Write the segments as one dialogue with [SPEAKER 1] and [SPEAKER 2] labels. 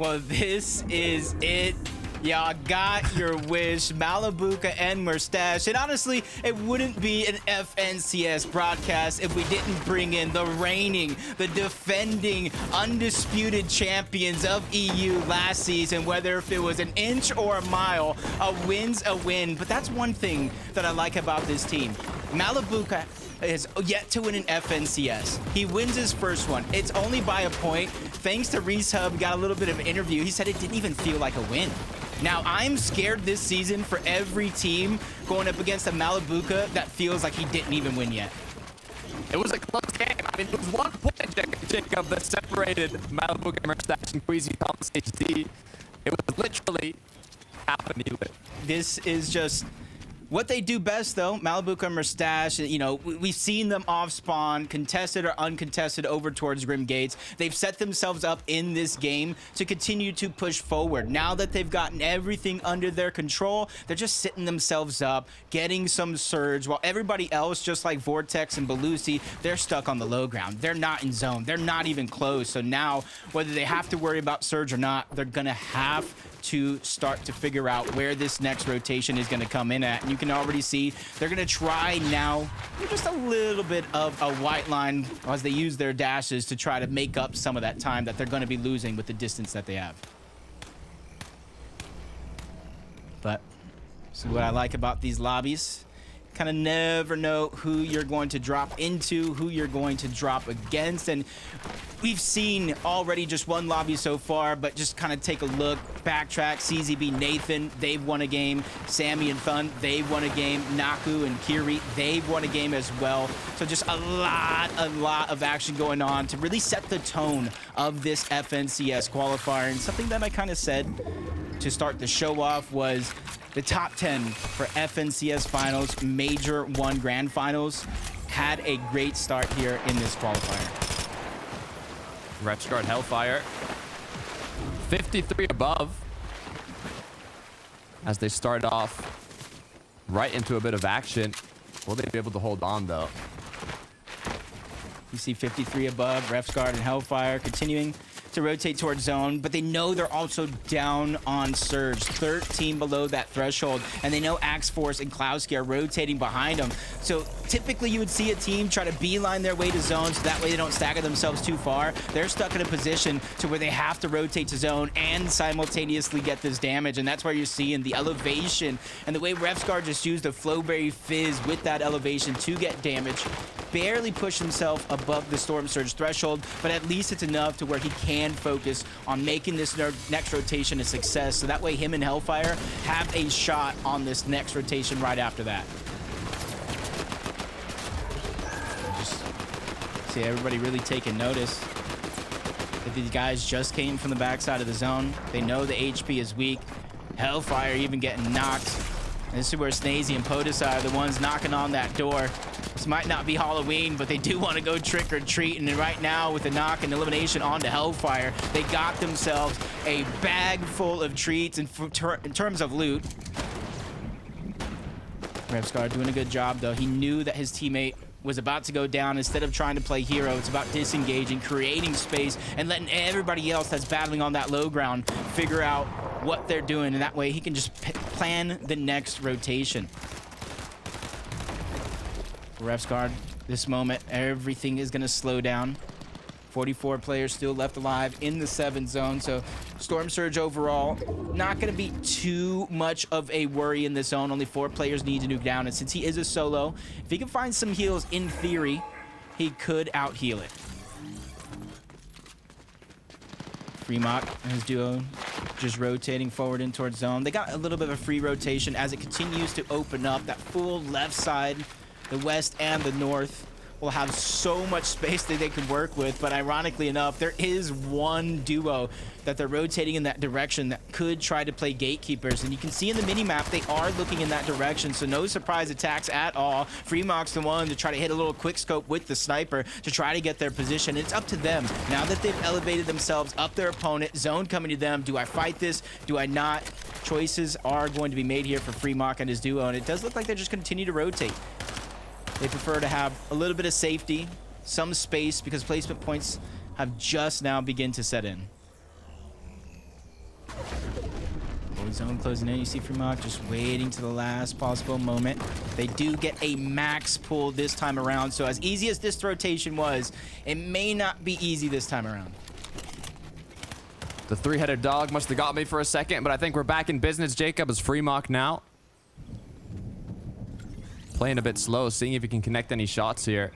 [SPEAKER 1] Well, this is it. Y'all got your wish. Malabuka and Mustache. And honestly, it wouldn't be an FNCS broadcast if we didn't bring in the reigning, the defending, undisputed champions of EU last season. Whether if it was an inch or a mile, a win's a win. But that's one thing that I like about this team. Malabuka is yet to win an FNCS. He wins his first one. It's only by a point. Thanks to Reese Hub, got a little bit of an interview. He said it didn't even feel like a win. Now, I'm scared this season for every team going up against a Malabuka that feels like he didn't even win yet.
[SPEAKER 2] It was a close game. I mean, it was 1 point, Jacob, that separated Malabuka, Mustache, and Queasy Thomas HD. It was literally half a knee lift.
[SPEAKER 1] This is just what they do best, though. Malabuka and Mustache, you know, we've seen them off spawn, contested or uncontested, over towards Grim Gates. They've set themselves up in this game to continue to push forward. Now that they've gotten everything under their control, they're just sitting themselves up, getting some surge, while everybody else, just like Vortex and Belusi, they're stuck on the low ground. They're not in zone. They're not even close. So now, whether they have to worry about surge or not, they're going to have to start to figure out where this next rotation is going to come in at. And you can already see they're going to try now just a little bit of a white line as they use their dashes to try to make up some of that time that they're going to be losing with the distance that they have. But see what I like about these lobbies. Kind of never know who you're going to drop into, who you're going to drop against. And we've seen already just one lobby so far, but just kind of take a look, backtrack. CZB, Nathan, they've won a game. Sammy and Thun, they've won a game. Naku and Kiri, they've won a game as well. So just a lot of action going on to really set the tone of this FNCS qualifier. And something that I kind of said to start the show off was the top 10 for FNCS Finals, Major 1 Grand Finals, had a great start here in this qualifier.
[SPEAKER 2] Refsguard Hellfire, 53 above, as they start off right into a bit of action. Will they be able to hold on, though?
[SPEAKER 1] You see 53 above, Refsguard and Hellfire continuing to rotate towards zone, but they know they're also down on surge, 13 below that threshold, and they know Axe Force and Cloudski are rotating behind them. So typically you would see a team try to beeline their way to zone so that way they don't stagger themselves too far. They're stuck in a position to where they have to rotate to zone and simultaneously get this damage, and that's where you're seeing the elevation and the way Refsguard just used the Flowberry Fizz with that elevation to get damage. Barely push himself above the Storm Surge threshold, but at least it's enough to where he can focus on making this next rotation a success, so that way him and Hellfire have a shot on this next rotation right after that. Just see everybody really taking notice that these guys just came from the backside of the zone. They know the HP is weak. Hellfire even getting knocked. And this is where Snazy and POTUS are the ones knocking on that door. This might not be Halloween, but they do want to go trick or treat. And right now, with the knock and elimination onto Hellfire, they got themselves a bag full of treats in terms of loot. Refsguard doing a good job, though. He knew that his teammate was about to go down. Instead of trying to play hero, it's about disengaging, creating space, and letting everybody else that's battling on that low ground figure out what they're doing. And that way, he can just plan the next rotation. Refsguard, this moment, everything is going to slow down. 44 players still left alive in the 7 zone, so Storm Surge overall not going to be too much of a worry in this zone. Only 4 players need to nuke down, and since he is a solo, if he can find some heals, in theory, he could out-heal it. Fremont and his duo just rotating forward in towards zone. They got a little bit of a free rotation as it continues to open up. That full left side, the west and the north, will have so much space that they can work with, but ironically enough, there is one duo that they're rotating in that direction that could try to play gatekeepers, and you can see in the mini-map they are looking in that direction, so no surprise attacks at all. Fremont's the one to try to hit a little quick scope with the sniper to try to get their position. It's up to them. Now that they've elevated themselves up their opponent, zone coming to them, do I fight this? Do I not? Choices are going to be made here for Fremont and his duo, and it does look like they just continue to rotate. They prefer to have a little bit of safety, some space, because placement points have just now begun to set in. Zone closing in. You see Fremont just waiting to the last possible moment. They do get a max pull this time around. So as easy as this rotation was, it may not be easy this time around.
[SPEAKER 2] The three-headed dog must have got me for a second, but I think we're back in business. Jacob is Fremont now. Playing a bit slow, seeing if he can connect any shots here.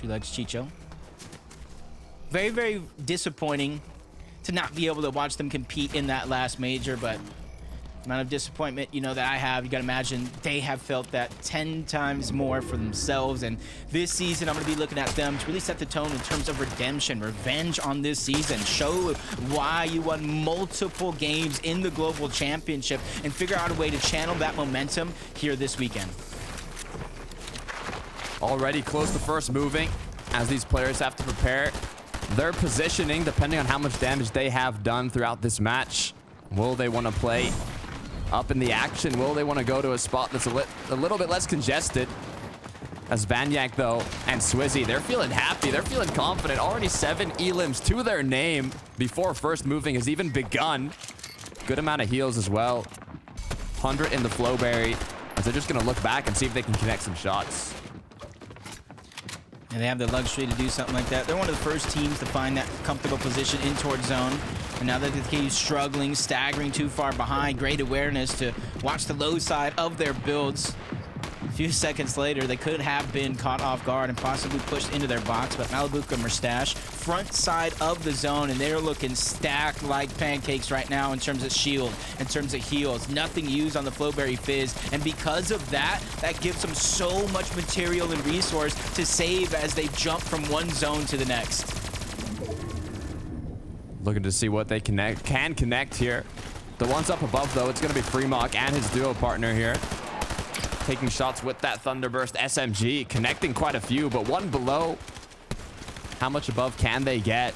[SPEAKER 1] She likes Chicho. Very, very disappointing to not be able to watch them compete in that last major, but the amount of disappointment, you know, that I have, you gotta imagine they have felt that 10 times more for themselves. And this season, I'm gonna be looking at them to really set the tone in terms of redemption, revenge on this season, show why you won multiple games in the global championship, and figure out a way to channel that momentum here this weekend.
[SPEAKER 2] Already close to first moving as these players have to prepare their positioning depending on how much damage they have done throughout this match. Will they want to play up in the action? Will they want to go to a spot that's a little bit less congested? As Banyak, though, and Swizzy, they're feeling happy. They're feeling confident. Already 7 elims to their name before first moving has even begun. Good amount of heals as well. 100 in the Flowberry, as they're just going to look back and see if they can connect some shots.
[SPEAKER 1] And they have the luxury to do something like that. They're one of the first teams to find that comfortable position in towards zone. And now that the KU's struggling, staggering too far behind, great awareness to watch the low side of their builds. A few seconds later, they could have been caught off guard and possibly pushed into their box, but Malibuca Mustache, front side of the zone, and they're looking stacked like pancakes right now in terms of shield, in terms of heals. Nothing used on the Flowberry Fizz, and because of that, that gives them so much material and resource to save as they jump from one zone to the next.
[SPEAKER 2] Looking to see what they can connect here. The ones up above, though, it's going to be Fremont and his duo partner here. Taking shots with that Thunderburst SMG, connecting quite a few, but one below. How much above can they get?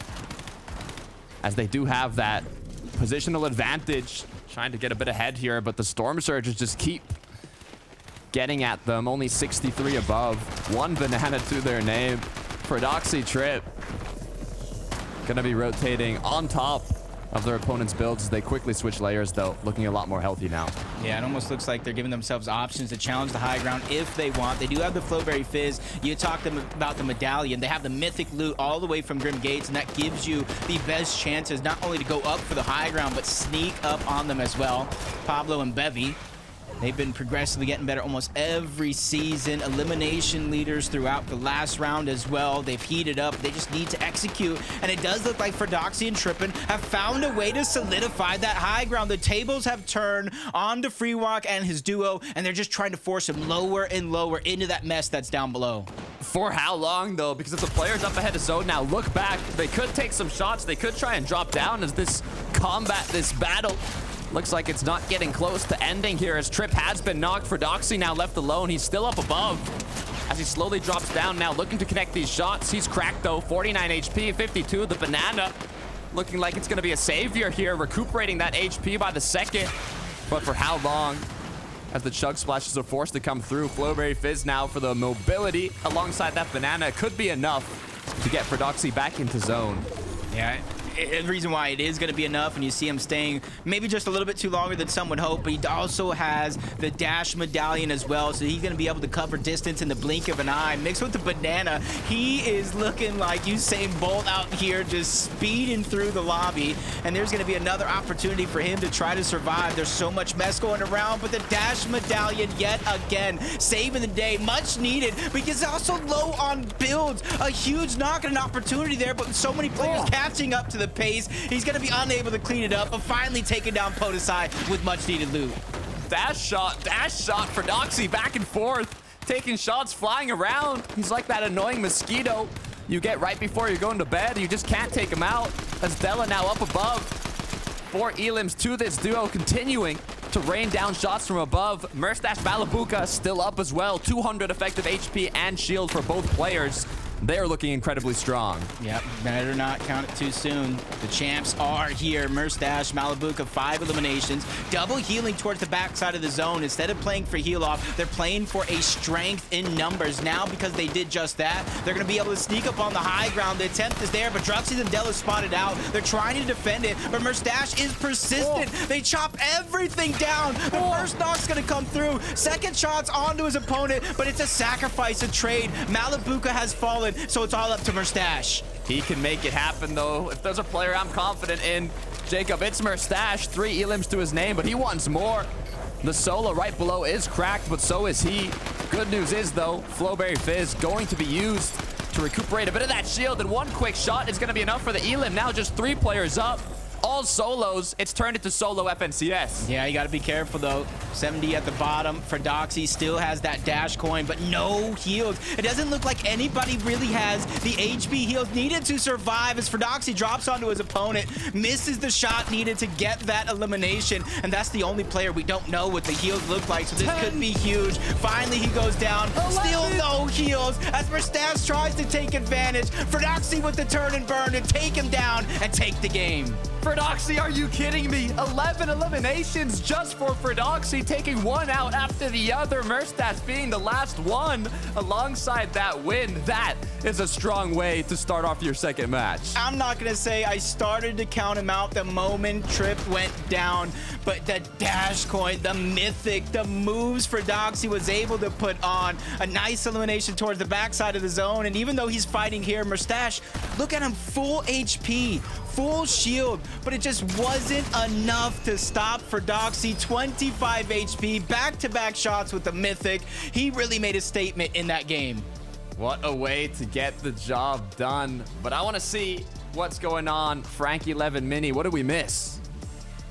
[SPEAKER 2] As they do have that positional advantage. Trying to get a bit ahead here, but the Storm Surges just keep getting at them. Only 63 above. One banana to their name. Fredoxie Trip. Gonna be rotating on top of their opponent's builds as they quickly switch layers, though, looking a lot more healthy now.
[SPEAKER 1] Yeah, it almost looks like they're giving themselves options to challenge the high ground if they want. They do have the Flowberry Fizz. You talked about the medallion. They have the mythic loot all the way from Grim Gates, and that gives you the best chances not only to go up for the high ground, but sneak up on them as well. Pablo and Bevy, they've been progressively getting better almost every season. Elimination leaders throughout the last round as well. They've heated up. They just need to execute. And it does look like Fredoxie and Trippern have found a way to solidify that high ground. The tables have turned on to Freewalk and his duo, and they're just trying to force him lower and lower into that mess that's down below.
[SPEAKER 2] For how long, though? Because if the players up ahead of zone now look back, they could take some shots. They could try and drop down as this battle looks like it's not getting close to ending here, as Trip has been knocked. Fredoxie now left alone. He's still up above as he slowly drops down now, looking to connect these shots. He's cracked, though. 49 HP, 52. The banana looking like it's going to be a savior here, recuperating that HP by the second. But for how long? As the chug splashes are forced to come through. Flowberry Fizz now for the mobility alongside that banana. It could be enough to get Fredoxie back into zone.
[SPEAKER 1] Yeah. The reason why it is going to be enough, and you see him staying maybe just a little bit too longer than some would hope, but he also has the dash medallion as well, so he's going to be able to cover distance in the blink of an eye. Mixed with the banana, he is looking like Usain Bolt out here, just speeding through the lobby, and there's going to be another opportunity for him to try to survive. There's so much mess going around, but the dash medallion yet again saving the day, much needed, but he's also low on builds. A huge knock and an opportunity there, but so many players catching up to the pace, he's going to be unable to clean it up, but finally taking down Podesai with much needed loot.
[SPEAKER 2] Dash shot, Fredoxie back and forth, taking shots, flying around. He's like that annoying mosquito you get right before you're going to bed. You just can't take him out. As Della now up above. 4 elims to this duo, continuing to rain down shots from above. Mustache Malibuca still up as well. 200 effective HP and shield for both players. They are looking incredibly strong.
[SPEAKER 1] Yep, better not count it too soon. The champs are here. Merstash, Malabuka, 5 eliminations. Double healing towards the backside of the zone. Instead of playing for heal off, they're playing for a strength in numbers. Now, because they did just that, they're going to be able to sneak up on the high ground. The attempt is there, but Druxy and Dell is spotted out. They're trying to defend it, but Merstash is persistent. They chop everything down. The first knock's going to come through. Second shot's onto his opponent, but it's a sacrifice, a trade. Malabuka has fallen, so it's all up to Merstash.
[SPEAKER 2] He can make it happen, though. If there's a player I'm confident in, Jacob, it's Merstash. 3 elims to his name, but he wants more. The solo right below is cracked, but so is he. Good news is, though, Flowberry Fizz going to be used to recuperate a bit of that shield, and 1 quick shot is going to be enough for the elim. Now just 3 players up. All solos. It's turned into solo FNCS.
[SPEAKER 1] Yeah, you got to be careful, though. 70 at the bottom. Fredoxie still has that dash coin, but no heals. It doesn't look like anybody really has the HP heals needed to survive as Fredoxie drops onto his opponent, misses the shot needed to get that elimination, and that's the only player we don't know what the heals look like, so this could be huge. Finally, he goes down.
[SPEAKER 2] 11.
[SPEAKER 1] Still no heals as Merstash tries to take advantage. Fredoxie with the turn and burn to take him down and take the game.
[SPEAKER 2] Fredoxie, are you kidding me? 11 eliminations just for Fredoxie, taking one out after the other. Merstash being the last one alongside that win. That is a strong way to start off your second match.
[SPEAKER 1] I'm not going to say I started to count him out the moment Tripp went down, but the dash coin, the mythic, the moves Fredoxie was able to put on, a nice elimination towards the backside of the zone, and even though he's fighting here, Merstash, look at him, full HP, full shield, but it just wasn't enough to stop Fredoxie. 25 HP, back-to-back shots with the mythic. He really made a statement in that game.
[SPEAKER 2] What a way to get the job done. But I want to see what's going on. Frank 11 Mini, what did we miss?